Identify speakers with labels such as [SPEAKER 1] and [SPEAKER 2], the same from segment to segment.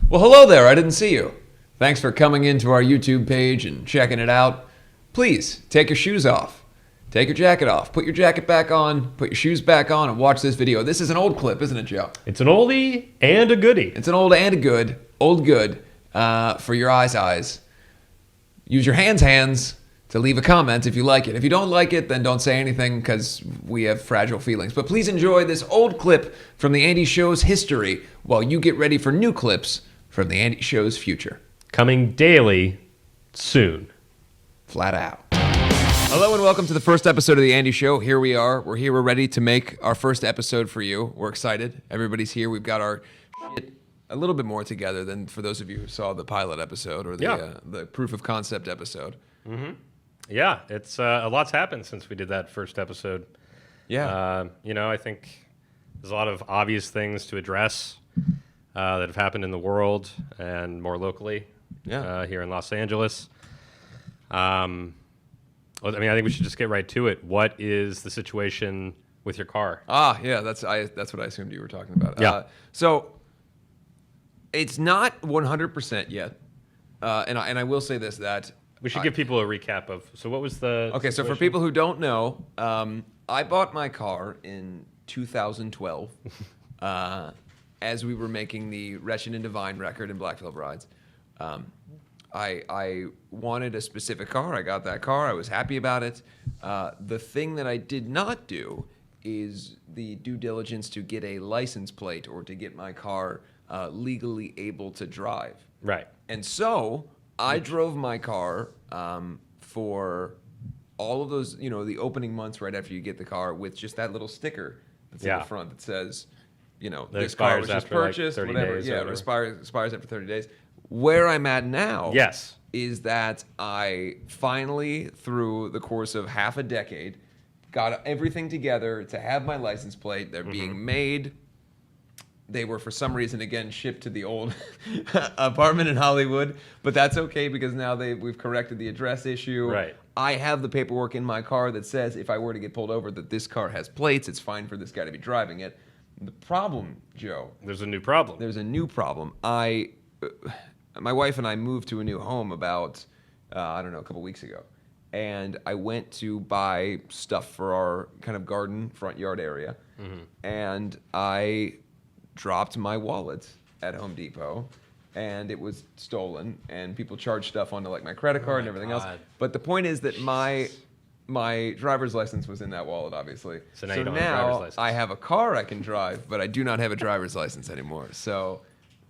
[SPEAKER 1] Well, hello there. I didn't see you. Thanks for coming into our YouTube page and checking it out. Please, take your shoes off. Take your jacket off. Put your jacket back on. Put your shoes back on and watch this video. This is an old clip, isn't it, Joe?
[SPEAKER 2] It's an oldie and a goodie.
[SPEAKER 1] It's an old and a good. Old good for your eyes. Use your hands to leave a comment if you like it. If you don't like it, then don't say anything because we have fragile feelings. But please enjoy this old clip from the Andy Show's history while you get ready for new clips from the Andy Show's future.
[SPEAKER 2] Coming daily soon.
[SPEAKER 1] Flat out. Hello and welcome to the first episode of the Andy Show. Here we are. We're here. We're ready to make our first episode for you. We're excited. Everybody's here. We've got our shit a little bit more together than for those of you who saw the pilot episode or the proof of concept episode.
[SPEAKER 2] Mm-hmm. Yeah, it's a lot's happened since we did that first episode.
[SPEAKER 1] Yeah.
[SPEAKER 2] I think there's a lot of obvious things to address that have happened in the world and more locally here in Los Angeles. I think we should just get right to it. What is the situation with your car?
[SPEAKER 1] Yeah, that's what I assumed you were talking about.
[SPEAKER 2] Yeah.
[SPEAKER 1] So it's not 100% yet, and I will say this, that
[SPEAKER 2] we should give people a recap of. So what was the
[SPEAKER 1] okay?
[SPEAKER 2] situation?
[SPEAKER 1] So for people who don't know, I bought my car in 2012 as we were making the Wretched and Divine record in Blackville Brides. I wanted a specific car. I got that car. I was happy about it. The thing that I did not do is the due diligence to get a license plate or to get my car legally able to drive.
[SPEAKER 2] Right.
[SPEAKER 1] And so I drove my car for all of those, the opening months right after you get the car with just that little sticker that's in the front that says, this car was just purchased,
[SPEAKER 2] like 30
[SPEAKER 1] whatever.
[SPEAKER 2] days
[SPEAKER 1] Yeah,
[SPEAKER 2] or
[SPEAKER 1] it expires after 30 days. Where I'm at now is that I finally, through the course of half a decade, got everything together to have my license plate. They're being made. They were, for some reason, again, shipped to the old apartment in Hollywood. But that's okay because now we've corrected the address issue.
[SPEAKER 2] Right.
[SPEAKER 1] I have the paperwork in my car that says if I were to get pulled over that this car has plates, it's fine for this guy to be driving it. The problem, Joe.
[SPEAKER 2] There's a new problem.
[SPEAKER 1] There's a new problem. My wife and I moved to a new home about, a couple weeks ago. And I went to buy stuff for our kind of garden front yard area. Mm-hmm. And I dropped my wallet at Home Depot. And it was stolen. And people charged stuff onto like my credit card and everything else. But the point is that my driver's license was in that wallet, obviously.
[SPEAKER 2] So now you don't have a driver's license.
[SPEAKER 1] I have a car I can drive, but I do not have a driver's license anymore. So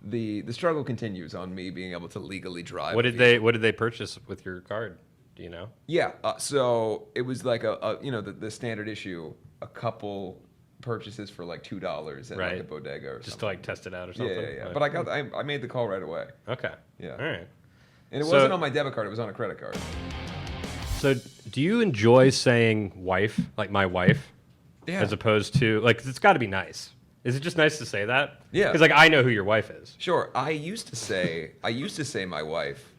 [SPEAKER 1] the struggle continues on me being able to legally drive.
[SPEAKER 2] What did they purchase with your card? Do you know?
[SPEAKER 1] Yeah, so it was like the standard issue, a couple purchases for like $2 at like a bodega or something.
[SPEAKER 2] Just to like test it out or something.
[SPEAKER 1] Yeah. But I made the call right away.
[SPEAKER 2] Okay.
[SPEAKER 1] Yeah.
[SPEAKER 2] All right.
[SPEAKER 1] And it wasn't on my debit card; it was on a credit card.
[SPEAKER 2] So, do you enjoy saying "wife," like "my wife," as opposed to like it's got to be nice? Is it just nice to say that?
[SPEAKER 1] Yeah.
[SPEAKER 2] Because like I know who your wife is.
[SPEAKER 1] Sure. I used to say my wife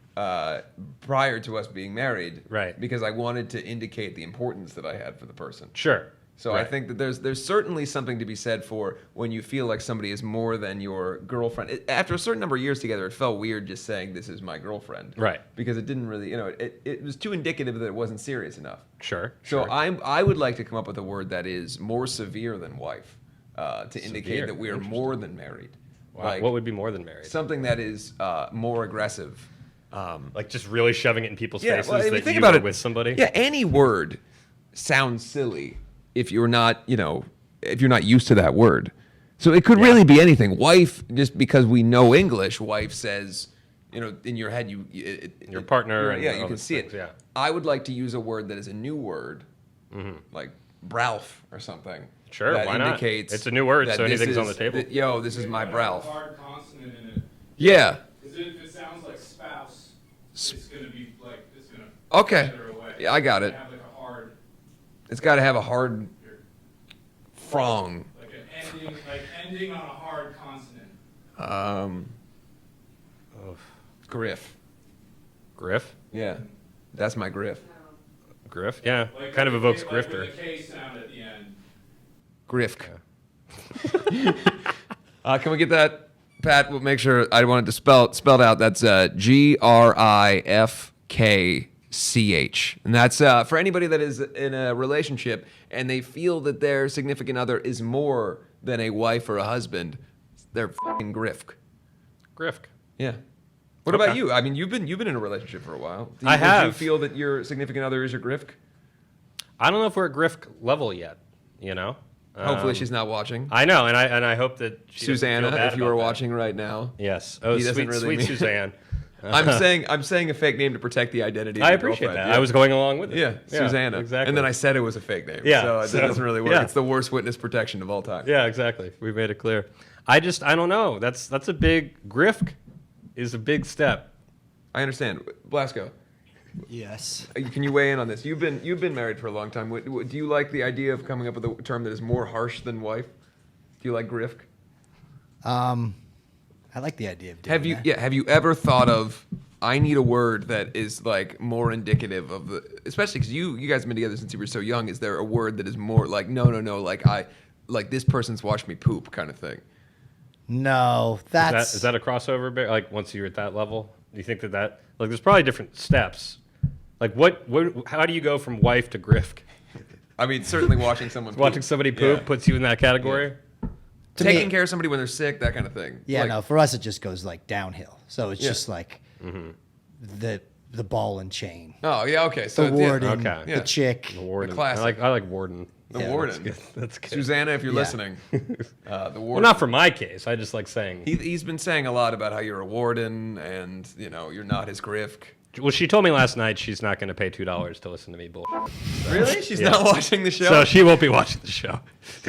[SPEAKER 1] prior to us being married.
[SPEAKER 2] Right.
[SPEAKER 1] Because I wanted to indicate the importance that I had for the person.
[SPEAKER 2] Sure.
[SPEAKER 1] So I think that there's certainly something to be said for when you feel like somebody is more than your girlfriend. After a certain number of years together, it felt weird just saying this is my girlfriend.
[SPEAKER 2] Right.
[SPEAKER 1] Because it didn't really, it was too indicative that it wasn't serious enough.
[SPEAKER 2] Sure.
[SPEAKER 1] So I would like to come up with a word that is more severe than wife to indicate that we are more than married.
[SPEAKER 2] Wow.
[SPEAKER 1] Like,
[SPEAKER 2] what would be more than married?
[SPEAKER 1] Something that is more aggressive.
[SPEAKER 2] Like just really shoving it in people's faces
[SPEAKER 1] that
[SPEAKER 2] think
[SPEAKER 1] you
[SPEAKER 2] about
[SPEAKER 1] are
[SPEAKER 2] with somebody?
[SPEAKER 1] Yeah, any word sounds silly if you're not, if you're not used to that word. So it could really be anything. Wife, just because we know English, wife says, in your head,
[SPEAKER 2] your partner. And
[SPEAKER 1] you can see
[SPEAKER 2] things,
[SPEAKER 1] it.
[SPEAKER 2] Yeah.
[SPEAKER 1] I would like to use a word that is a new word, like Bralf or something.
[SPEAKER 2] Sure,
[SPEAKER 1] that
[SPEAKER 2] why not?
[SPEAKER 1] Indicates
[SPEAKER 2] it's a new word, so anything's on the table.
[SPEAKER 1] This is my Bralf.
[SPEAKER 3] Hard consonant in it.
[SPEAKER 1] Yeah.
[SPEAKER 3] Because if it sounds like spouse, it's going to be like, it's going to
[SPEAKER 1] Okay.
[SPEAKER 3] away.
[SPEAKER 1] Yeah, I got it.
[SPEAKER 3] Have like a hard,
[SPEAKER 1] It's got to have a hard frong.
[SPEAKER 3] like an ending on a hard consonant.
[SPEAKER 1] Griff.
[SPEAKER 2] Griff?
[SPEAKER 1] Yeah. That's my Griff.
[SPEAKER 2] Griff? Yeah.
[SPEAKER 3] Like
[SPEAKER 2] Kind of
[SPEAKER 3] with
[SPEAKER 2] evokes
[SPEAKER 3] Like
[SPEAKER 2] grifter.
[SPEAKER 3] with a K sound at the end.
[SPEAKER 1] GRIFKCH. Can we get that Pat, we'll make sure I wanted to spelled out. That's GRIFKCH, and that's for anybody that is in a relationship and they feel that their significant other is more than a wife or a husband. They're fucking GRIFKCH.
[SPEAKER 2] GRIFKCH.
[SPEAKER 1] Yeah. What about you? I mean, you've been in a relationship for a while.
[SPEAKER 2] I have.
[SPEAKER 1] Do you feel that your significant other is your GRIFKCH?
[SPEAKER 2] I don't know if we're at GRIFKCH level yet. You know.
[SPEAKER 1] Hopefully she's not watching.
[SPEAKER 2] I know, and I hope that she
[SPEAKER 1] Susanna,
[SPEAKER 2] doesn't feel bad
[SPEAKER 1] if you were
[SPEAKER 2] about that.
[SPEAKER 1] watching right now.
[SPEAKER 2] Yes. Oh,
[SPEAKER 1] He doesn't
[SPEAKER 2] sweet,
[SPEAKER 1] really
[SPEAKER 2] sweet
[SPEAKER 1] mean-
[SPEAKER 2] Suzanne.
[SPEAKER 1] I'm saying a fake name to protect the identity of
[SPEAKER 2] I
[SPEAKER 1] your
[SPEAKER 2] appreciate
[SPEAKER 1] girlfriend.
[SPEAKER 2] that. I was going along with it.
[SPEAKER 1] Yeah, Susanna.
[SPEAKER 2] Exactly.
[SPEAKER 1] And then I said it was a fake name.
[SPEAKER 2] Yeah,
[SPEAKER 1] So it doesn't really work.
[SPEAKER 2] yeah.
[SPEAKER 1] It's the worst witness protection of all time.
[SPEAKER 2] Yeah, exactly. We made it clear. I don't know. That's a big GRIFKCH is a big step.
[SPEAKER 1] I understand. Blasco,
[SPEAKER 4] Yes.
[SPEAKER 1] can you weigh in on this? You've been married for a long time. Do you like the idea of coming up with a term that is more harsh than wife? Do you like GRIFKCH?
[SPEAKER 4] I like the idea of doing that.
[SPEAKER 1] Have you ever thought of, I need a word that is like more indicative of the, especially because you guys have been together since you were so young. Is there a word that is more like no, like this person's watched me poop kind of thing?
[SPEAKER 4] No, that's
[SPEAKER 2] Is that a crossover? Like once you're at that level, do you think that like there's probably different steps? Like how do you go from wife to GRIFKCH?
[SPEAKER 1] I mean, certainly watching someone
[SPEAKER 2] Watching somebody poop puts you in that category.
[SPEAKER 4] To
[SPEAKER 1] taking
[SPEAKER 4] me-
[SPEAKER 1] care of somebody when they're sick, that kind of thing.
[SPEAKER 4] Yeah,
[SPEAKER 1] Like,
[SPEAKER 4] no, for us it just goes like downhill. So it's
[SPEAKER 1] Yeah.
[SPEAKER 4] just like the ball and chain.
[SPEAKER 1] Oh yeah, okay.
[SPEAKER 4] The
[SPEAKER 1] So it's-
[SPEAKER 4] warden,
[SPEAKER 2] Okay.
[SPEAKER 1] Yeah.
[SPEAKER 4] the chick.
[SPEAKER 2] The warden.
[SPEAKER 1] classic.
[SPEAKER 2] I like warden.
[SPEAKER 1] The
[SPEAKER 4] Yeah,
[SPEAKER 1] warden.
[SPEAKER 2] That's good.
[SPEAKER 1] Susanna, if you're
[SPEAKER 4] Yeah.
[SPEAKER 1] listening, the warden.
[SPEAKER 2] Well, not for my case. I just like saying.
[SPEAKER 1] He's been saying a lot about how you're a warden and you're not his GRIFKCH.
[SPEAKER 2] Well, she told me last night she's not going to pay $2 to listen to me bullshit.
[SPEAKER 1] Really? She's
[SPEAKER 2] Yeah.
[SPEAKER 1] not watching the show.
[SPEAKER 2] So she won't be watching the show.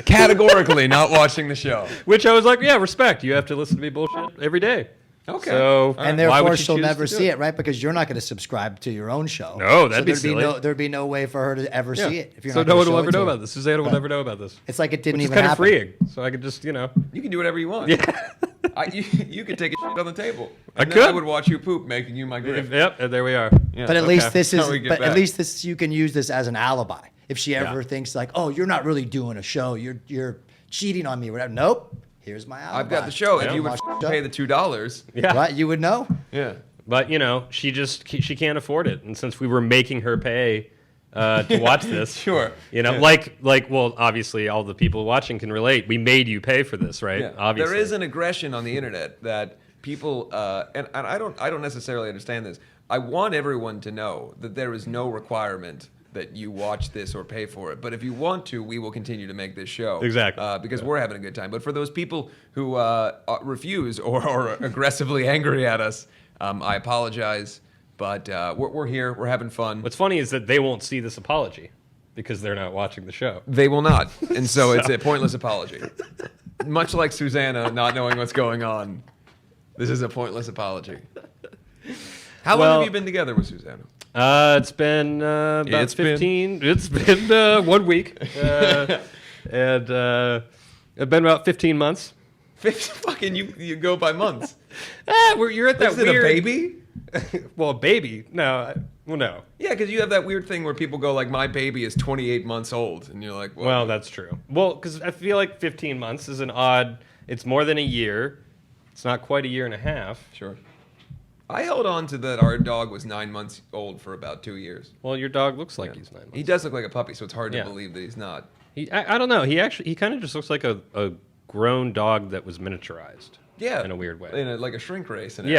[SPEAKER 1] Categorically not watching the show.
[SPEAKER 2] Which I was like, yeah, respect. You have to listen to me bullshit every day.
[SPEAKER 1] Okay.
[SPEAKER 2] So
[SPEAKER 4] And
[SPEAKER 2] why
[SPEAKER 4] therefore
[SPEAKER 2] would she
[SPEAKER 4] she'll
[SPEAKER 2] choose
[SPEAKER 4] never
[SPEAKER 2] to do
[SPEAKER 4] see it, right? Because you're not going to subscribe to your own show.
[SPEAKER 2] No, that'd be
[SPEAKER 4] there'd
[SPEAKER 2] silly.
[SPEAKER 4] There'd be no way for her to ever
[SPEAKER 2] Yeah.
[SPEAKER 4] see it. If you're
[SPEAKER 2] So
[SPEAKER 4] not
[SPEAKER 2] no
[SPEAKER 4] gonna
[SPEAKER 2] one will
[SPEAKER 4] show
[SPEAKER 2] ever
[SPEAKER 4] it to
[SPEAKER 2] know
[SPEAKER 4] her.
[SPEAKER 2] about this. Susanna will never know about this.
[SPEAKER 4] It's like it didn't
[SPEAKER 2] Which is
[SPEAKER 4] even
[SPEAKER 2] kind of
[SPEAKER 4] happen.
[SPEAKER 2] freeing. So I could just,
[SPEAKER 1] You can do whatever you want.
[SPEAKER 2] Yeah.
[SPEAKER 1] You could take a shit on the table.
[SPEAKER 2] I
[SPEAKER 1] And then I
[SPEAKER 2] could.
[SPEAKER 1] would watch you poop, making you my GRIFKCH.
[SPEAKER 2] Yep, and there we are.
[SPEAKER 1] Yeah.
[SPEAKER 4] But at
[SPEAKER 1] Okay.
[SPEAKER 4] least this
[SPEAKER 1] That's
[SPEAKER 4] is.
[SPEAKER 1] how we get
[SPEAKER 4] But
[SPEAKER 1] back.
[SPEAKER 4] at least this you can use this as an alibi. If she ever
[SPEAKER 2] Yeah.
[SPEAKER 4] thinks like, oh, you're not really doing a show. You're cheating on me. Or whatever. Nope. Here's my alibi.
[SPEAKER 1] I've got the show.
[SPEAKER 2] Yeah.
[SPEAKER 1] If you would
[SPEAKER 4] Watch the show.
[SPEAKER 1] pay the $2,
[SPEAKER 2] Yeah.
[SPEAKER 4] Right? You would know.
[SPEAKER 1] yeah.
[SPEAKER 2] But, she can't afford it. And since we were making her pay to watch this.
[SPEAKER 1] Sure.
[SPEAKER 2] Well, obviously all the people watching can relate. We made you pay for this, right?
[SPEAKER 1] Yeah.
[SPEAKER 2] Obviously.
[SPEAKER 1] There is an aggression on the internet that people and I don't necessarily understand this. I want everyone to know that there is no requirement that you watch this or pay for it. But if you want to, we will continue to make this show.
[SPEAKER 2] Exactly.
[SPEAKER 1] Because we're having a good time. But for those people who refuse or are aggressively angry at us, I apologize. But we're here. We're having fun.
[SPEAKER 2] What's funny is that they won't see this apology because they're not watching the show.
[SPEAKER 1] They will not. And so it's a pointless apology. Much like Susanna not knowing what's going on, this is a pointless apology. How long
[SPEAKER 2] Well-
[SPEAKER 1] have you been together with Susanna?
[SPEAKER 2] It's been about
[SPEAKER 1] It's been-
[SPEAKER 2] 15. It's been 1 week. And it's been about 15 months.
[SPEAKER 1] Fucking you go by months.
[SPEAKER 2] You're at that
[SPEAKER 1] Is it
[SPEAKER 2] weird...
[SPEAKER 1] a baby?
[SPEAKER 2] Well, a baby? No. Well, no.
[SPEAKER 1] Yeah, because you have that weird thing where people go like, my baby is 28 months old. And you're like,
[SPEAKER 2] Well, that's true. Well, because I feel like 15 months is an odd... It's more than a year. It's not quite a year and a half.
[SPEAKER 1] Sure. I held on to that our dog was 9 months old for about 2 years.
[SPEAKER 2] Well, your dog looks like he's 9 months.
[SPEAKER 1] He does look like a puppy, so it's hard to
[SPEAKER 2] Yeah.
[SPEAKER 1] believe that he's not.
[SPEAKER 2] I don't know. He kind of just looks like a grown dog that was miniaturized.
[SPEAKER 1] Yeah.
[SPEAKER 2] In a weird way.
[SPEAKER 1] Like a shrink ray scenario.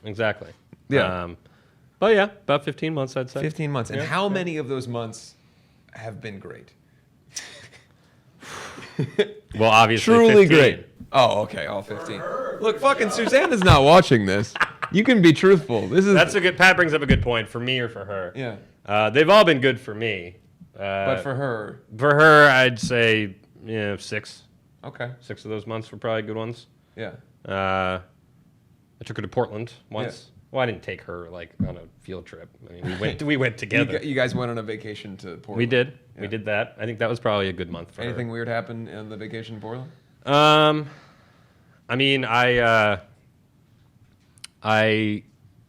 [SPEAKER 2] Yeah, exactly.
[SPEAKER 1] Yeah.
[SPEAKER 2] But yeah, about 15 months, I'd say.
[SPEAKER 1] 15 months. And
[SPEAKER 2] Yeah,
[SPEAKER 1] how
[SPEAKER 2] yeah.
[SPEAKER 1] many of those months have been great?
[SPEAKER 2] Well, obviously,
[SPEAKER 1] Truly
[SPEAKER 2] 15.
[SPEAKER 1] great. Oh, okay, all 15. Look, fucking Susanna's not watching this. You can be truthful. This is
[SPEAKER 2] That's a good. Pat brings up a good point for me or for her.
[SPEAKER 1] yeah.
[SPEAKER 2] They've all been good for me.
[SPEAKER 1] But for her,
[SPEAKER 2] I'd say 6.
[SPEAKER 1] okay,
[SPEAKER 2] 6 of those months were probably good ones.
[SPEAKER 1] yeah.
[SPEAKER 2] I took her to Portland once. Well, I didn't take her like on a field trip. I mean, we went together.
[SPEAKER 1] You guys went on a vacation to Portland.
[SPEAKER 2] We did.
[SPEAKER 1] Yeah.
[SPEAKER 2] We did that. I think that was probably a good month for
[SPEAKER 1] Anything
[SPEAKER 2] her.
[SPEAKER 1] weird happen on the vacation in Portland?
[SPEAKER 2] I mean, I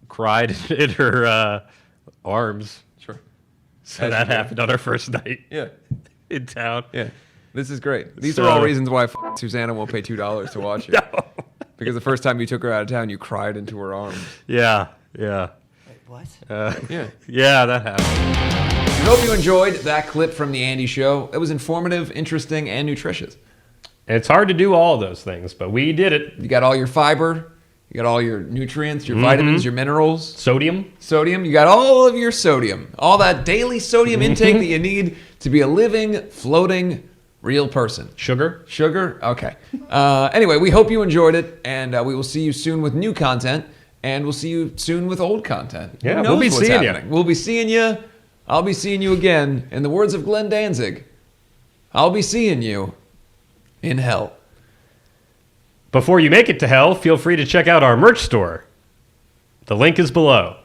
[SPEAKER 2] cried in her arms.
[SPEAKER 1] Sure.
[SPEAKER 2] So
[SPEAKER 1] As
[SPEAKER 2] that
[SPEAKER 1] you do.
[SPEAKER 2] happened on our first night
[SPEAKER 1] Yeah.
[SPEAKER 2] in town.
[SPEAKER 1] Yeah. This is great. These
[SPEAKER 2] So-
[SPEAKER 1] are all reasons why Susanna won't pay $2 to watch it.
[SPEAKER 2] No.
[SPEAKER 1] Because the first time you took her out of town, you cried into her arms.
[SPEAKER 2] Yeah.
[SPEAKER 4] Wait, what?
[SPEAKER 1] Yeah.
[SPEAKER 2] Yeah, that happened.
[SPEAKER 1] We hope you enjoyed that clip from the Andy Show. It was informative, interesting, and nutritious.
[SPEAKER 2] It's hard to do all of those things, but we did it.
[SPEAKER 1] You got all your fiber, you got all your nutrients, your vitamins, your minerals,
[SPEAKER 2] Sodium.
[SPEAKER 1] you got all of your sodium, all that daily sodium intake that you need to be a living, floating, real person.
[SPEAKER 2] Sugar.
[SPEAKER 1] Okay. Anyway, we hope you enjoyed it, and we will see you soon with new content, and we'll see you soon with old content.
[SPEAKER 2] Yeah,
[SPEAKER 1] Who knows
[SPEAKER 2] we'll be
[SPEAKER 1] what's
[SPEAKER 2] seeing you.
[SPEAKER 1] happening. We'll be seeing you. I'll be seeing you again. In the words of Glenn Danzig, I'll be seeing you in hell.
[SPEAKER 2] Before you make it to hell, feel free to check out our merch store. The link is below.